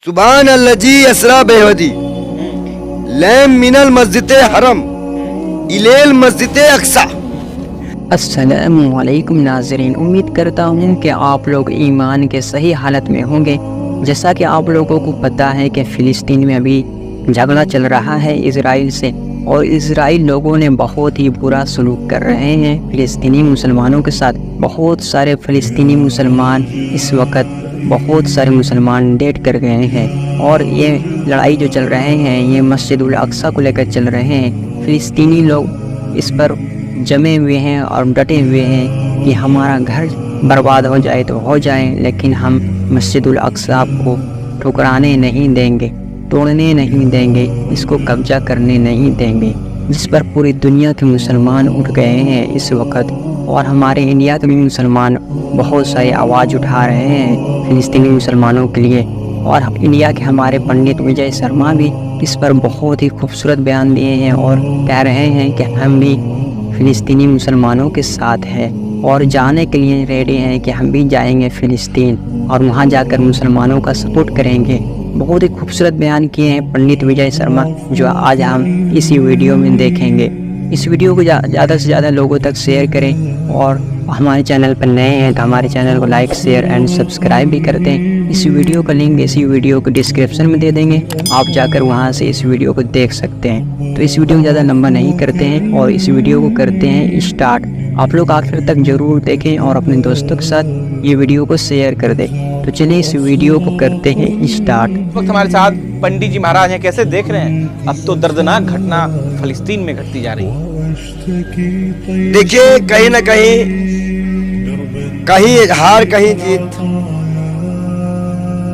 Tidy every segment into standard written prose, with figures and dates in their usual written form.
सुभान अल्लजी असरा बेहदी लैम मिनल मस्जिद हरम इलेल मस्जिद अक्सा। अस्सलामुअलैकुम नाज़रीन, उम्मीद करता हूँ कि आप लोग ईमान के सही हालत में होंगे। जैसा कि आप लोगों को पता है कि फ़िलिस्तीन में अभी झगड़ा चल रहा है इज़राइल से, और इज़राइल लोगों ने बहुत ही बुरा सलूक कर रहे हैं फ़िलिस्तीनी मुसलमानों के साथ। बहुत सारे फ़िलिस्तीनी मुसलमान इस वक्त बहुत सारे मुसलमान डेट कर गए हैं, और ये लड़ाई जो चल रहे हैं ये मस्जिदुल अक्सा को लेकर चल रहे हैं। फ़िलिस्तीनी लोग इस पर जमे हुए हैं और डटे हुए हैं कि हमारा घर बर्बाद हो जाए तो हो जाए, लेकिन हम मस्जिदुल अक्सा को ठुकराने नहीं देंगे, तोड़ने नहीं देंगे, इसको कब्जा करने नहीं देंगे। जिस पर पूरी दुनिया के मुसलमान उठ गए हैं इस वक्त, और हमारे इंडिया के भी मुसलमान बहुत सारी आवाज़ उठा रहे हैं फ़िलिस्तीनी मुसलमानों के लिए। और इंडिया के हमारे पंडित विजय शर्मा भी इस पर बहुत ही खूबसूरत बयान दिए हैं और कह रहे हैं कि हम भी फ़िलिस्तीनी मुसलमानों के साथ हैं और जाने के लिए रेडी हैं कि हम भी जाएंगे फ़िलिस्तीन और वहाँ जाकर मुसलमानों का सपोर्ट करेंगे। बहुत ही खूबसूरत बयान किए हैं पंडित विजय शर्मा, जो आज हम इसी वीडियो में देखेंगे। इस वीडियो को ज़्यादा से ज़्यादा लोगों तक शेयर करें, और हमारे चैनल पर नए हैं तो हमारे चैनल को लाइक, शेयर एंड सब्सक्राइब भी कर दें। इस वीडियो का लिंक इसी वीडियो को डिस्क्रिप्शन में दे देंगे, आप जाकर वहां से इस वीडियो को देख सकते हैं। तो इस वीडियो को ज़्यादा लंबा नहीं करते हैं और इस वीडियो को करते हैं स्टार्ट। आप लोग आखिर तक ज़रूर देखें और अपने दोस्तों के साथ ये वीडियो को शेयर कर दें। तो चलिए इस वीडियो को करते हैं स्टार्ट। इस वक्त हमारे साथ पंडित जी महाराज हैं। कैसे देख रहे हैं अब तो दर्दनाक घटना फ़िलिस्तीन में घटती जा रही है? देखिए, कहीं ना कहीं हार कहीं जीत।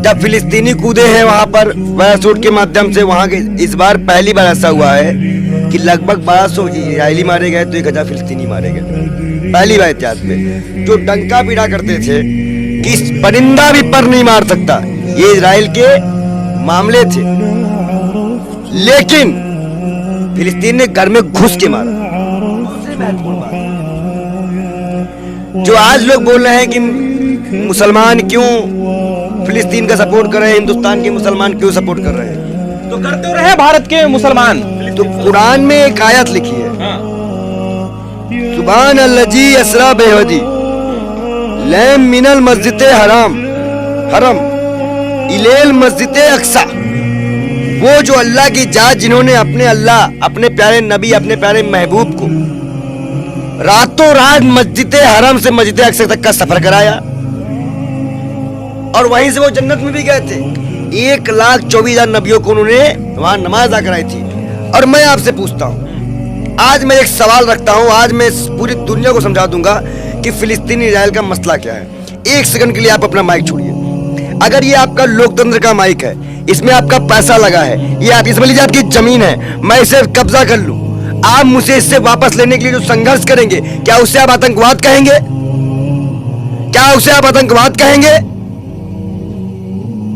जब फिलिस्तीनी कूदे हैं वहां पर पैराशूट के माध्यम से, वहां के इस बार पहली बार ऐसा हुआ है कि लगभग 1200 इजरायली मारे गए तो 1000 फिलिस्तीनी मारे गए। पहली बार इतिहास में। जो डंका पीड़ा करते थे कि इस परिंदा भी पर नहीं मार सकता, ये इजराइल के मामले थे, लेकिन फिलिस्तीन ने घर में घुस के मारा। जो आज लोग बोल रहे हैं कि मुसलमान क्यों फिलिस्तीन का सपोर्ट कर रहे हैं, हिंदुस्तान के मुसलमान क्यों सपोर्ट कर रहे हैं, तो करते रहे भारत के मुसलमान। तो कुरान में एक आयत लिखी है, सुभान अल्लजी असरा बेहदी लैम मिनल मस्जिद हरम इलेल मस्जिद अक्सा। वो जो अल्लाह की जात जिन्होंने अपने अल्लाह, अपने प्यारे नबी, अपने प्यारे महबूब को रातों रात मस्जिद हरम से मस्जिद अक्सा तक का सफर कराया, और वहीं से वो जन्नत में भी गए थे। 1,24,000 नबियों को उन्होंने वहां नमाज अदा कराई थी। और मैं आपसे पूछता हूं, आज मैं एक सवाल रखता हूं, आज मैं पूरी दुनिया को समझा दूंगा कि फिलिस्तीन इजराइल का मसला क्या है। एक सेकंड के लिए आप अपना माइक छोड़िए। अगर ये आपका लोकतंत्र का माइक है, इसमें आपका पैसा लगा है, ये आप इसमें लीजिए आपकी जमीन है, मैं इसे कब्जा कर लूं, आप मुझे इससे वापस लेने के लिए जो संघर्ष करेंगे, क्या उसे आप आतंकवाद कहेंगे? क्या उसे आप आतंकवाद कहेंगे?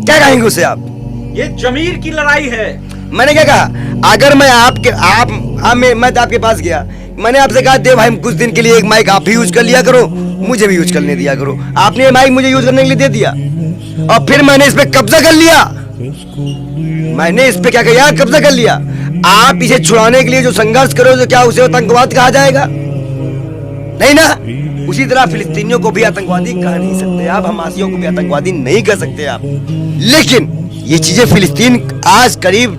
क्या कहेंगे उसे आप? ये जमीर की लड़ाई है। मैंने क्या कहा? अगर मैं मैं आपके पास गया, मैंने आपसे कहा दे भाई कुछ दिन के लिए एक माइक आप भी यूज कर लिया करो, मुझे भी यूज करने दिया करो। आपने ये माइक मुझे यूज करने के लिए दे दिया, और फिर मैंने इस पे कब्जा कर लिया। मैंने इस पे क्या किया? कब्जा कर लिया। आप इसे छुड़ाने के लिए जो संघर्ष करो, तो क्या उसे आतंकवाद कहा जाएगा? नहीं ना। उसी तरह फिलिस्तीनियों को भी आतंकवादी कह नहीं सकते आप, हमासियों को भी आतंकवादी नहीं कह सकते आप। लेकिन ये चीजें फिलिस्तीन आज करीब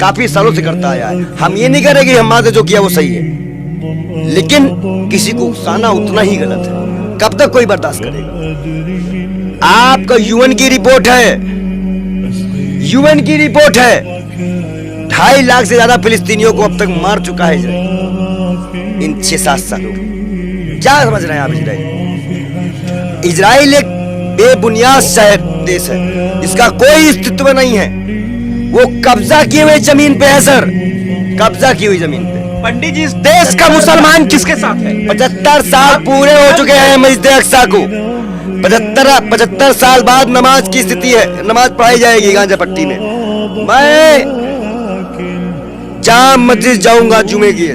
काफी सालों से करता आया है। हम ये नहीं कह रहे कि हमारे जो किया वो सही है, लेकिन किसी को उकसाना उतना ही गलत है। कब तक कोई बर्दाश्त करेगा? आपका यूएन की रिपोर्ट है, यूएन की रिपोर्ट है, 2.5 लाख से ज्यादा फिलिस्तीनियों को अब तक मार चुका है इजराइल इन 6-7 सालों में। क्या समझ रहे हैं आप? इजराइल एक बेबुनियाद शहर देश है, इसका कोई अस्तित्व नहीं है। वो कब्जा किए हुए जमीन पे है सर, कब्जा की हुई जमीन पे। पंडित जी, इस देश का मुसलमान किसके साथ है? 75 साल पूरे हो चुके हैं मस्जिद अक्सा को। 75 साल बाद नमाज की स्थिति है, नमाज पढ़ाई जाएगी गांजा पट्टी में। मैं जाम मस्जिद जाऊंगा जुमे की,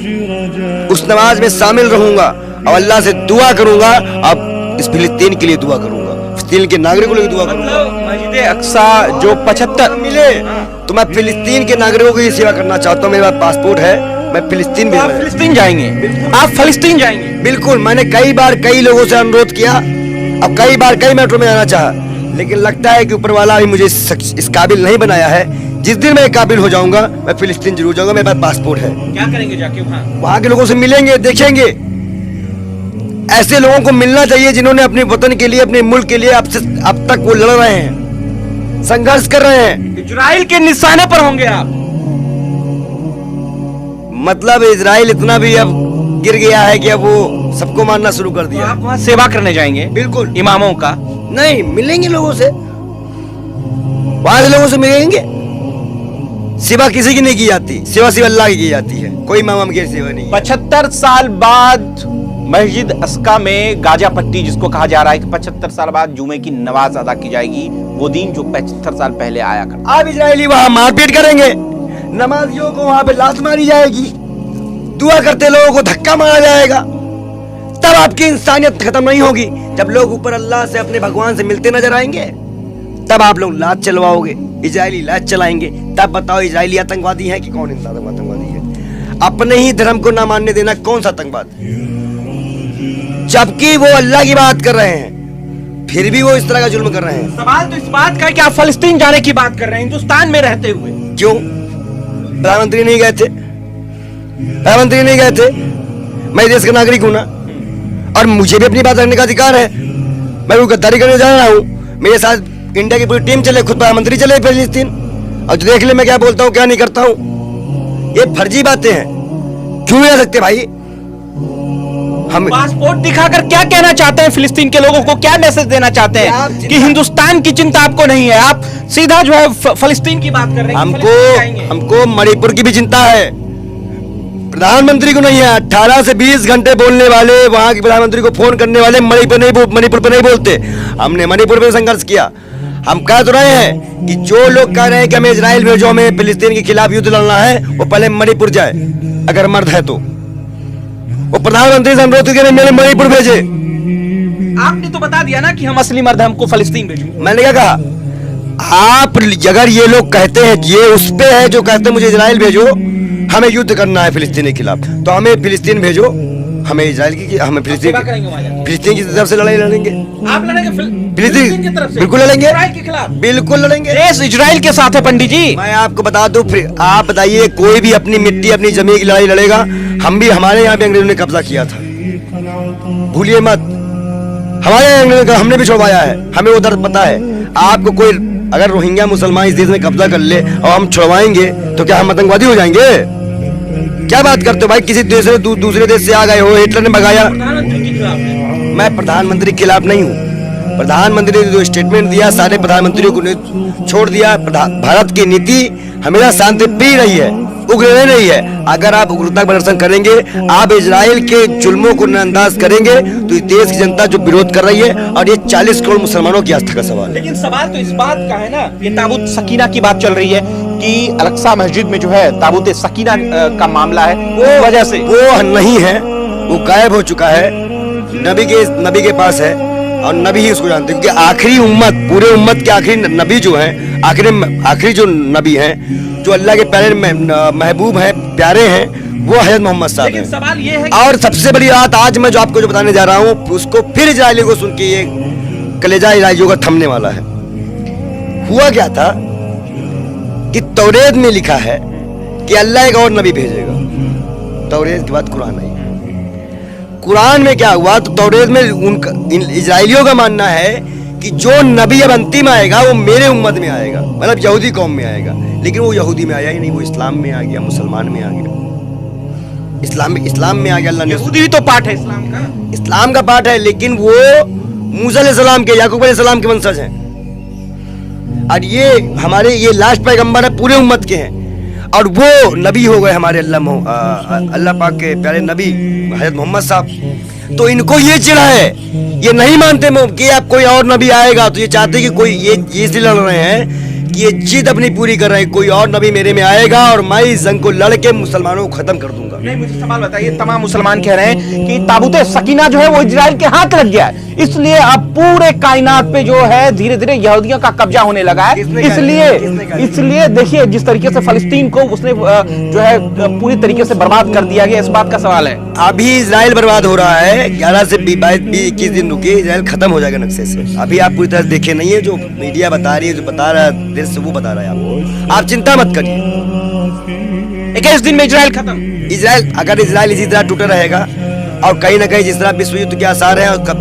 उस नमाज में शामिल रहूंगा और अल्लाह से दुआ करूंगा। अब इस फिलिस्तीन के लिए दुआ करूंगा, फिलिस्तीन के नागरिकों के लिए दुआ करूंगा। मतलब मस्जिद अक्सा जो 75 मिले तो मैं फिलिस्तीन के नागरिकों की सेवा करना चाहता हूँ। मेरे पास पासपोर्ट है, मैं फिलिस्तीन आप फिलिस्तीन जाएंगे, आप फिलिस्तीन जाएंगे। बिल्कुल। मैंने कई बार कई लोगों से अनुरोध किया, अब कई बार कई मेट्रो में जाना चाहा, लेकिन लगता है कि ऊपर वाला अभी मुझे इस काबिल नहीं बनाया है। जिस दिन मैं काबिल हो जाऊंगा मैं फिलिस्तीन जरूर जाऊंगा। मेरे पास पासपोर्ट है। क्या करेंगे जाके वहां के लोगों से मिलेंगे, देखेंगे। ऐसे लोगों को मिलना चाहिए जिन्होंने अपने वतन के लिए, अपने मुल्क के लिए अब तक वो लड़ रहे हैं, संघर्ष कर रहे हैं। इजराइल के निशाने पर होंगे आप। मतलब इजराइल इतना भी अब गिर गया है कि अब वो सबको मानना शुरू कर तो दिया। आप वहाँ सेवा करने जाएंगे बिल्कुल। इमामों का? नहीं, मिलेंगे लोगों से, वहां के लोगों से मिलेंगे। सेवा किसी की नहीं की जाती, सेवा सिर्फ अल्लाह की की जाती है, कोई मामा की सेवा नहीं है। 75 साल बाद मस्जिद अस्का में गाजा पट्टी, जिसको कहा जा रहा है कि 75 साल बाद जुमे की नमाज अदा की जाएगी, वो दिन जो 75 साल पहले आया करता। अब इजरायली वहां मारपीट करेंगे, नमाजियों को वहां पे लात मारी जाएगी, दुआ करते लोगों को धक्का मारा जाएगा। तब आपकी इंसानियत खत्म नहीं होगी। जब लोग ऊपर अल्लाह से, अपने भगवान से मिलते नजर आएंगे, तब आप लोग लात चलवाओगे, इजरायली लात चलाएंगे। तब बताओ इजरायली आतंकवादी है कि कौन आतंकवादी है? अपने ही धर्म को ना मानने देना कौन सा आतंकवाद? जबकि वो अल्लाह की बात कर रहे हैं, फिर भी वो इस तरह का जुल्म कर रहे हैं। सवाल तो इस बात का है कि आप फलस्तीन जाने की बात कर रहे हैं हिंदुस्तान में रहते हुए। क्यों? प्रधानमंत्री नहीं गए थे? प्रधानमंत्री नहीं गए थे? मैं देश का नागरिक हूं ना, और मुझे भी अपनी बात रखने का अधिकार है। मैं वो गद्दारी करने जा रहा हूँ, मेरे साथ इंडिया की पूरी टीम चले, खुद प्रधानमंत्री चले फिलिस्तीन, और जो देख ले मैं क्या बोलता हूँ क्या नहीं करता हूँ। ये फर्जी बातें हैं, क्यों नहीं आ सकते भाई? हम पासपोर्ट दिखाकर क्या कहना चाहते हैं फिलिस्तीन के लोगों को? क्या मैसेज देना चाहते हैं कि हिंदुस्तान की चिंता आपको नहीं है, आप सीधा जो है फलस्तीन की बात कर रहे हैं? हमको मणिपुर की भी चिंता है, प्रधानमंत्री को नहीं है। 18 से 20 घंटे बोलने वाले, वहां के प्रधानमंत्री को फोन करने वाले मणिपुर पे नहीं बोलते। हमने मणिपुर पे संघर्ष किया। हम कह तो रहे हैं कि जो लोग कह रहे हैं कि हमें इजराइल भेजो, हमें फिलिस्तीन के खिलाफ युद्ध लड़ना है, वो पहले मणिपुर जाए, अगर मर्द है तो। वो प्रधानमंत्री से अनुरोध करके मेरे मणिपुर भेजे। आपने तो बता दिया ना कि हम असली मर्द, हमको फलस्तीन भेजो। मैंने क्या कहा? आप अगर ये लोग कहते हैं, ये उस पे है जो कहते हैं मुझे इजराइल भेजो, हमें युद्ध करना है फिलिस्तीन के खिलाफ, तो हमें फिलिस्तीन भेजो, हमें इजराइल की, हमें फिलिस्तीन की तरफ से लड़ाई लड़ेंगे। आप लड़ेंगे फिलिस्तीन की तरफ से? बिल्कुल लड़ेंगे, इजराइल के खिलाफ बिल्कुल लड़ेंगे। देश इजराइल के साथ है पंडित जी। मैं आपको बता दूं, फिर आप बताइए, कोई भी अपनी मिट्टी, अपनी जमीन की लड़ाई लड़ेगा। हम भी, हमारे यहाँ भी अंग्रेजों ने कब्जा किया था, भूलिए मत। हमारे यहाँ हमने भी छुड़वाया है, हमें वो दर्द पता है। आपको कोई अगर रोहिंग्या मुसलमान इस देश में कब्जा कर ले और हम छुड़वाएंगे तो क्या हम आतंकवादी हो जाएंगे? क्या बात करते हो भाई? किसी देश से दूसरे देश से आ गए हो, हिटलर ने भगाया। मैं प्रधानमंत्री के खिलाफ नहीं हूँ। प्रधानमंत्री ने जो स्टेटमेंट दिया, सारे प्रधानमंत्रियों को छोड़ दिया। भारत की नीति हमेशा शांति प्रिय रही है, उग्र नहीं है। अगर आप उग्रता प्रदर्शन करेंगे, आप इजराइल के जुल्मों को नजरअंदाज करेंगे, तो इस देश की जनता जो विरोध कर रही है, और ये 40 करोड़ मुसलमानों की आस्था का सवाल है। लेकिन सवाल तो इस बात का है ना, ये ताबूत सकीना की बात चल रही है कि अल-अक्सा मस्जिद में जो है ताबूत सकीना का मामला है, वो वजह से वो नहीं है, वो गायब हो चुका है, नबी के पास है, और नबी ही उसको जानते हैं। क्योंकि आखिरी उम्मत, पूरे उम्मत के आखिरी नबी जो हैं, आखिरी जो नबी हैं, जो अल्लाह के प्यारे महबूब हैं, प्यारे हैं, वो हज़रत मोहम्मद साहब हैं। सवाल ये है और सबसे बड़ी बात आज मैं जो आपको बताने जा रहा हूँ, उसको फिर इजरायली को सुन के ये कलेजा इजरायलियों का थमने वाला है। हुआ क्या था कि तौरेत में लिखा है कि अल्लाह एक और नबी भेजेगा। तौरेत के बाद कुरान आई। कुरान में क्या हुआ? तो तौरेत में उनका, इजरायलियों का मानना है कि जो नबी अब अंतिम आएगा वो मेरे उम्मत में आएगा, मतलब यहूदी कौम में आएगा। लेकिन वो यहूदी में आया ही नहीं, वो इस्लाम में आ गया, मुसलमान में आ गया, इस्लाम में आ गया। अल्लाह ने, यहूदी भी तो पार्ट है इस्लाम का पार्ट है, लेकिन वो मूसा अलैहिस्सलाम के, याकूब अलैहिस्सलाम के वंशज हैं। और ये हमारे ये लास्ट पैगंबर है, पूरे उम्मत के हैं, और वो नबी हो गए हमारे अल्लाह पाक के प्यारे नबी हज़रत मोहम्मद साहब। तो इनको ये चिढ़ा है, ये नहीं मानते कि अब कोई और नबी आएगा, तो ये चाहते कि कोई, ये इसलिए लड़ रहे हैं कि ये जिद अपनी पूरी कर रहे हैं, कोई और नबी मेरे में आएगा और मैं इस जंग को लड़ के मुसलमानों को खत्म कर दूंगा। नहीं, मुझे सवाल बताइए, तमाम मुसलमान कह रहे हैं कि ताबूते सकीना जो है वो इजराइल के हाथ लग गया है, इसलिए अब पूरे कायनात पे जो है धीरे धीरे यहूदियों का कब्जा होने लगा है। इसलिए देखिए जिस तरीके से फलस्तीन को उसने जो है पूरी तरीके से बर्बाद कर दिया गया, इस बात का सवाल है। अभी इजराइल बर्बाद हो रहा है, 11 से 21 दिन रुके, इजराइल खत्म हो जाएगा नक्शे से। अभी आप पूरी तरह देखे नहीं है, जो मीडिया बता रही है, जो बता रहा है देश से, वो बता रहा है आपको। आप चिंता मत करिए, 21 दिन में इजराइल खत्म। इजराइल, अगर इजराइल इसी तरह टूटा रहेगा और कहीं ना कहीं जिस तरह विश्व युद्ध के आसार है और कब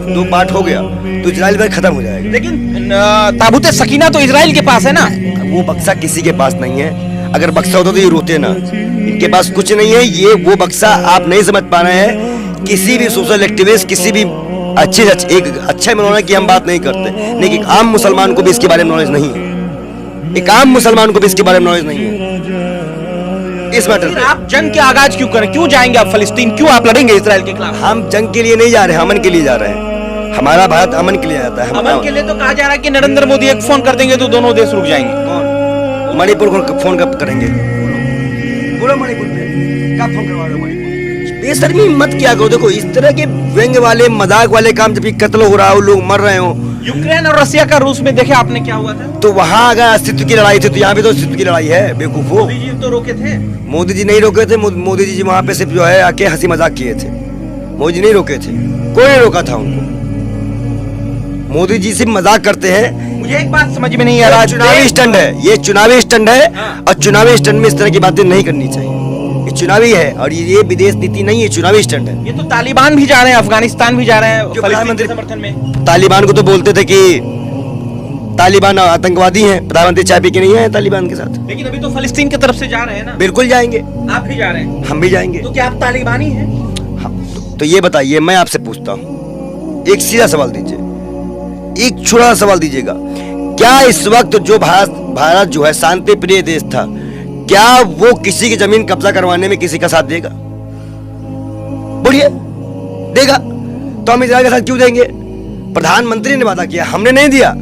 दो पार्ट हो गया तो इजराइल भी खत्म हो जाएगा। लेकिन ताबूते सकीना तो इजराइल के पास है ना। वो बक्सा किसी के पास नहीं है, अगर बक्सा होता तो ये रोते ना। इनके पास कुछ नहीं है, ये वो बक्सा आप नहीं समझ पा रहे हैं। किसी भी सोशल एक्टिविस्ट, किसी भी एक अच्छे मनोरंजन की हम बात नहीं करते, लेकिन आम मुसलमान को भी इसके बारे में नॉलेज नहीं है। एक आम मुसलमान को भी इसके बारे में नॉलेज नहीं है इस मैटर पे। आप जंग के आगाज क्यों करें, क्यों जाएंगे आप फलस्तीन, क्यों आप लड़ेंगे इजराइल के खिलाफ? हम जंग के लिए नहीं जा रहे हैं, अमन के लिए जा रहे हैं। हमारा भारत अमन के लिए जाता है। अमन के लिए तो कहा जा रहा है कि नरेंद्र मोदी एक फोन कर देंगे तो दोनों देश रुक जाएंगे। कौन? मणिपुर को फोन कब करेंगे? बोलो मणिपुर पे कब फोन करवा रहे हो? बेशर्मी मत किया करो। देखो इस तरह के व्यंग वाले, मजाक वाले काम, जब कत्ल हो रहा हो, लोग मर रहे हो। यूक्रेन और रशिया का रूस में देखे आपने क्या हुआ था? तो वहाँ अगर अस्तित्व की लड़ाई थी तो यहाँ भी तो अस्तित्व की लड़ाई है। बेवकूफो, मोदी जी तो रोके थे। मोदी जी नहीं रोके थे। मोदी जी वहाँ पे सिर्फ जो है आके हंसी मजाक किए थे। मोदी जी नहीं रोके थे, कोई नहीं रोका था उनको। मोदी जी सिर्फ मजाक करते हैं। मुझे एक बात समझ में नहीं आ रहा, चुनावी स्टंट है ये, चुनावी स्टंट है। हाँ। और चुनावी स्टंट में इस तरह की बातें नहीं करनी चाहिए। ये चुनावी है और ये विदेश नीति नहीं है, चुनावी स्टंट है। ये तो तालिबान भी जा रहे हैं, अफगानिस्तान भी जा रहे हैं प्रधानमंत्री के समर्थन में। तालिबान को तो बोलते थे कि तालिबान आतंकवादी हैं, प्रधानमंत्री चाय पी के नहीं आए तालिबान के साथ। लेकिन अभी तो फलस्तीन की तरफ से जा रहे हैं ना। बिल्कुल जाएंगे, आप भी जा रहे हैं, हम भी जाएंगे। तो क्या आप तालिबानी हैं? तो ये बताइए, मैं आपसे पूछता हूँ, एक सीधा सवाल दीजिए, एक छोटा सा सवाल दीजिएगा। क्या इस वक्त जो भारत जो है शांति प्रिय देश था, क्या वो किसी की जमीन कब्जा करवाने में किसी का साथ देगा? बोलिए, देगा? तो हम इजराइल के साथ क्यों देंगे? प्रधानमंत्री ने वादा किया, हमने नहीं दिया।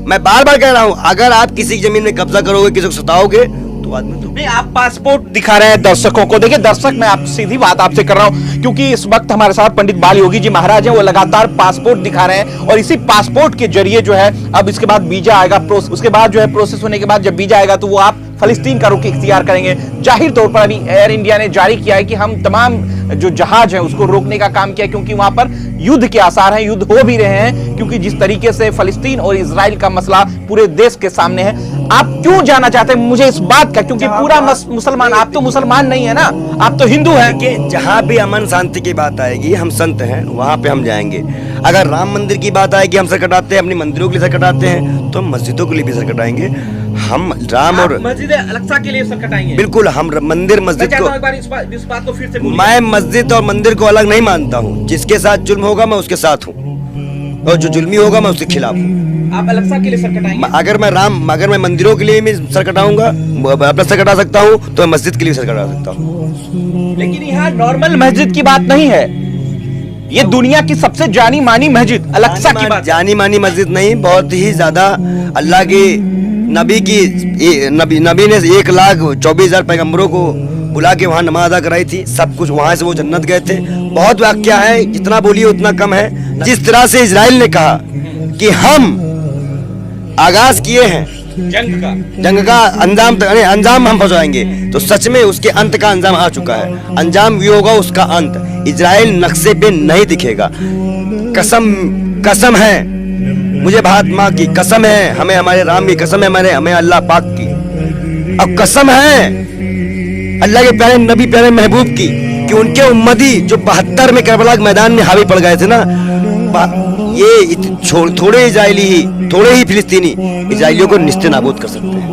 मैं बार बार कह रहा हूं, अगर आप किसी की जमीन में कब्जा करोगे, किसी को सताओगे, तो आदमी तो नहीं। आप पासपोर्ट दिखा रहे हैं दर्शकों को। देखिए दर्शक, मैं आप सीधी बात आपसे कर रहा हूं, क्योंकि इस वक्त हमारे साथ पंडित बाल योगी जी महाराज हैं, वो लगातार पासपोर्ट दिखा रहे हैं और इसी पासपोर्ट के जरिए जो है अब इसके बाद वीजा आएगा, उसके बाद जो है प्रोसेस होने के बाद जब वीजा आएगा तो वो आप फलस्तीन का रुख इख्तियार करेंगे। जाहिर तौर पर अभी एयर इंडिया ने जारी किया है कि हम तमाम जो जहाज है उसको रोकने का काम किया, क्योंकि वहां पर युद्ध के आसार हैं, युद्ध हो भी रहे हैं, क्योंकि जिस तरीके से फलस्तीन और इजराइल का मसला पूरे देश के सामने है। आप क्यों जाना चाहते हैं मुझे इस बात का, क्योंकि पूरा मुसलमान, आप तो मुसलमान नहीं है ना, आप तो हिंदू हैं। कि जहां भी अमन शांति की बात आएगी, हम संत हैं, वहां पे हम जाएंगे। अगर राम मंदिर की बात आएगी, हम सर कटाते हैं, अपनी मंदिरों के लिए सर कटाते हैं, तो हम मस्जिदों के लिए भी सर कटाएंगे। हम राम और मस्जिद अल-अक्सा के लिए सर कटाएंगे। बिल्कुल, हम मंदिर मस्जिद को, एक बार इस बात को फिर से बोलिए। मैं मस्जिद और मंदिर को अलग नहीं मानता हूँ। जिसके साथ जुल्म होगा मैं उसके साथ हूँ, और जो जुल्मी होगा मैं उसके खिलाफ हूँ। आप अल-अक्सा के लिए सर कटाएंगे? अगर मैं मंदिरों के लिए भी सर कटाऊंगा, अपना सर कटा सकता हूँ, तो मैं मस्जिद के लिए सर कटा सकता हूँ। लेकिन यहाँ नॉर्मल मस्जिद की बात नहीं है, ये दुनिया की सबसे जानी मानी मस्जिद अल-अक्सा की बात। जानी मानी मस्जिद नहीं, बहुत ही ज्यादा अल्लाह की नबी ने 1,24,000 पैगंबरों को बुला के वहाँ नमाज अदा कराई थी। सब कुछ वहाँ से वो जन्नत गए थे। बहुत वाक्या है, जितना बोलिए उतना कम है। जिस तरह से इजराइल ने कहा कि हम आगाज किए हैं जंग का अंजाम हम पहुंचाएंगे, तो सच में उसके अंत का अंजाम आ चुका है। अंजाम ये होगा उसका अंत। इजराइल नक्शे पे नहीं दिखेगा। कसम है मुझे, भारत माँ की कसम है, हमें हमारे राम की कसम है, हमें अल्लाह पाक की, अब कसम है अल्लाह के प्यारे नबी, प्यारे महबूब की, कि उनके उम्मती जो 72 में करबला के मैदान में हावी पड़ गए थे ना, ये थोड़े ही फिलिस्तीनी इजराइलियों को निस्ते नाबूद कर सकते हैं।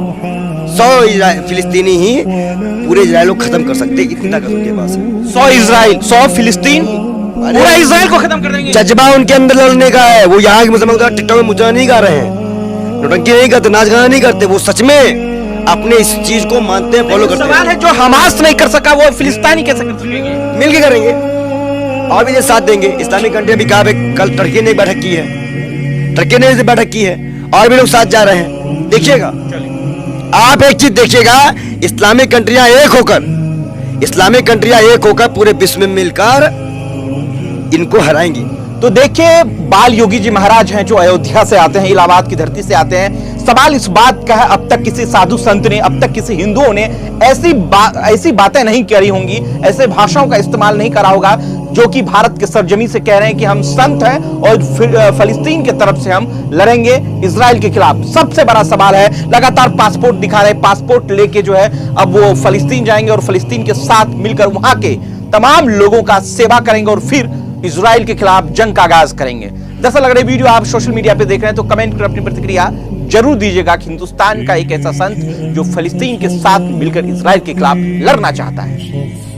100 फिलिस्तीनी ही पूरे इजराइल को खत्म कर सकते, इतना कसम उनके पास है। 100 इजराइल, 100 फिलिस्तीन, पूरा इजराइल को खत्म कर देंगे। जज्बा उनके अंदर लड़ने का है। वो यहाँ के मुसलमान का टिकटॉक में मुजरा नहीं गा रहे हैं, नौटंकी नहीं करते, नाच गाना नहीं करते। वो सच में अपने इस चीज को मानते हैं, फॉलो करते हैं। सवाल है, जो हमास नहीं कर सका वो फिलिस्तीनी कैसे कर सकेंगे? मिलके करेंगे और भी साथ देंगे। इस्लामिक कंट्री भी कहा, कल टर्की ने बैठक की है, टर्की ने बैठक की है, और भी लोग साथ जा रहे हैं। देखिएगा, आप एक चीज देखिएगा, इस्लामिक कंट्रियां एक होकर इस्लामिक कंट्रियां एक होकर पूरे विश्व में मिलकर इनको हराएंगी। तो देखिए, बाल योगी जी महाराज हैं जो अयोध्या से आते हैं, इलाहाबाद की धरती से आते हैं। सवाल इस बात का है, अब तक किसी साधु संत ने, अब तक किसी हिंदुओं ने ऐसी बातें नहीं करी होंगी, ऐसे भाषाओं का इस्तेमाल नहीं करा होगा जो कि भारत के सरजमी से कह रहे हैं कि हम संत हैं और फिलिस्तीन की तरफ से हम लड़ेंगे इजराइल के खिलाफ। सबसे बड़ा सवाल है, लगातार पासपोर्ट दिखा रहे, पासपोर्ट लेके जो है अब वो फिलिस्तीन जाएंगे और फिलिस्तीन के साथ मिलकर वहां के तमाम लोगों का सेवा करेंगे और फिर इजराइल के खिलाफ जंग का आगाज करेंगे। जैसा लग रहा है वीडियो आप सोशल मीडिया पे देख रहे हैं तो कमेंट कर अपनी प्रतिक्रिया जरूर दीजिएगा कि हिंदुस्तान का एक ऐसा संत जो फिलिस्तीन के साथ मिलकर इजराइल के खिलाफ लड़ना चाहता है।